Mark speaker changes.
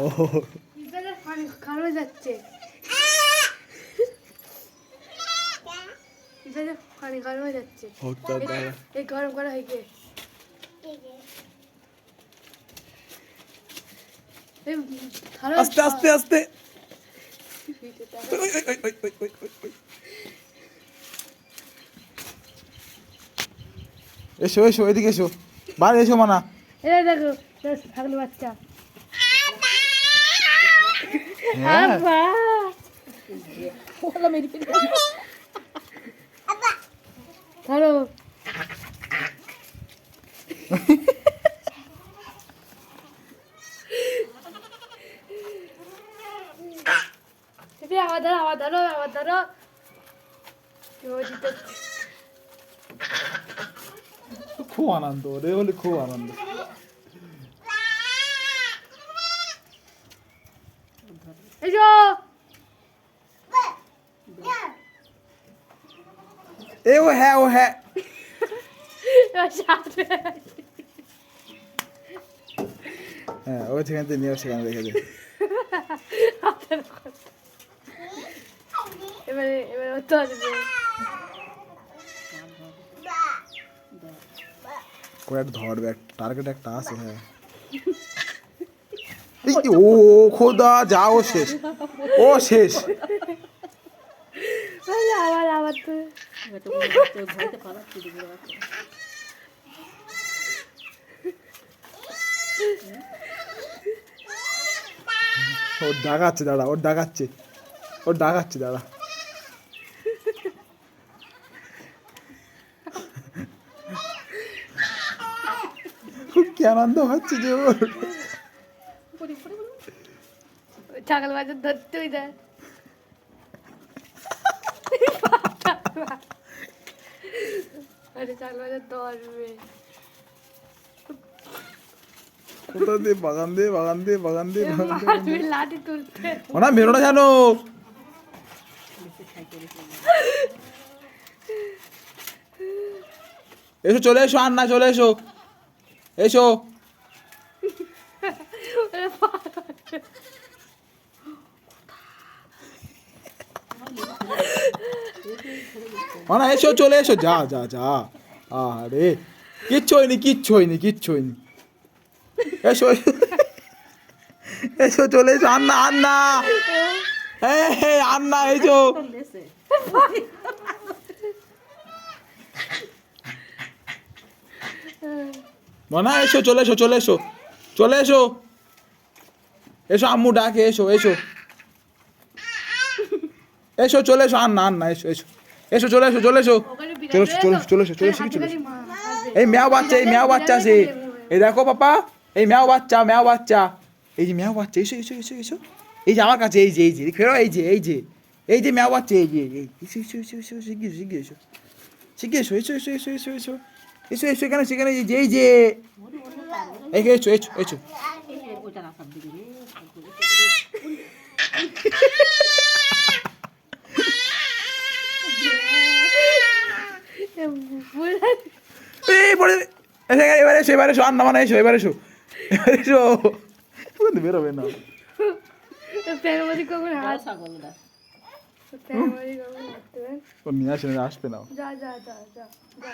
Speaker 1: ও
Speaker 2: পানি খাওয়া যাচ্ছে, পানি গরম হয়ে যাচ্ছে, এই গরম করা হয়েছে।
Speaker 1: আস্তে আস্তে আস্তে এসো এসো এদিকে এসো, বাইরে এসো মানা।
Speaker 2: এই দেখো ছাগল বাচ্চা। ধরো আবার ধরো আবার ধরো।
Speaker 1: খুব আনন্দ রে, বলে খুব আনন্দ। এ ও হ্যাঁ ও হ্যাঁ, হ্যাঁ ও সেখান থেকে নিয়ে সেখানে রেখে দে।
Speaker 2: এবারে এবারে তো আসবে।
Speaker 1: করে একটা ধরবে, টার্গেট একটা আছে। হ্যাঁ ও খোদা, যা ও শেষ, ও শেষ।
Speaker 2: আবার আবার তো
Speaker 1: ওর ডাকাচ্ছে, দাঁড়া ওর ডাকাচ্ছে, ওর ডাকাচ্ছে, দাঁড়া। খুব কি আনন্দ হচ্ছে যে ওর।
Speaker 2: ছাগল বাজার ধরতে হয়ে যায়। আরে ছাগল বাজার ধরবে
Speaker 1: কোথা দিয়ে, বাগান দিয়ে বাগান দিয়ে বাগান দিয়ে
Speaker 2: লাঠি তুলতে।
Speaker 1: ওনা মেরো না জানো। এসো চলে এসো, আর না চলে এসো, এসো ওনা এসো চলে এসো, যা যা যা। আরে কিচ্ছু হয়নি, কিচ্ছু হয়নি, কিচ্ছু হয়নি। এসো এসো চলে এসো, আন্না আন্না, হ্যাঁ আন্না এসো। মনা এসো চলে এসো, চলে এসো, চলে এসো, এসো আম্মু ডাকে, এসো এসো এসো চলে এসো, আন্না আন্না এসো এসো এসো চলে এসো, চলে এসো, চলে এসো চলে এসো চলে এসো চলে এসো চলে এসো। এই ম্যাও বাচ্চা, এই ম্যাও বাচ্চা আছে, এই দেখো পাপা, এই ম্যাও বাচ্চা, ম্যাও বাচ্চা, এই যে ম্যাও বাচ্চা, এসো এসো এসো এসো, এই যে আমার কাছে, এই যে এই যে ফেরো, এই যে এই যে এই যে ম্যাও বাচ্চা, এই যে এই এসো এসো এসো এসো, শিখে শিখে এসো, শিখে এসো এসো এসো এসো এসো এসো এসো এসো, এখানে সেখানে এই যে এই যে এই এসো এসো এসো। এবারে এসো, এবারে এসো, আন্না মানে এসো, এবারে এসো, এবারে এসো, বেরোবে না। ও নিয়ে আসে, আসবে না।
Speaker 2: যা যা যা যা যা।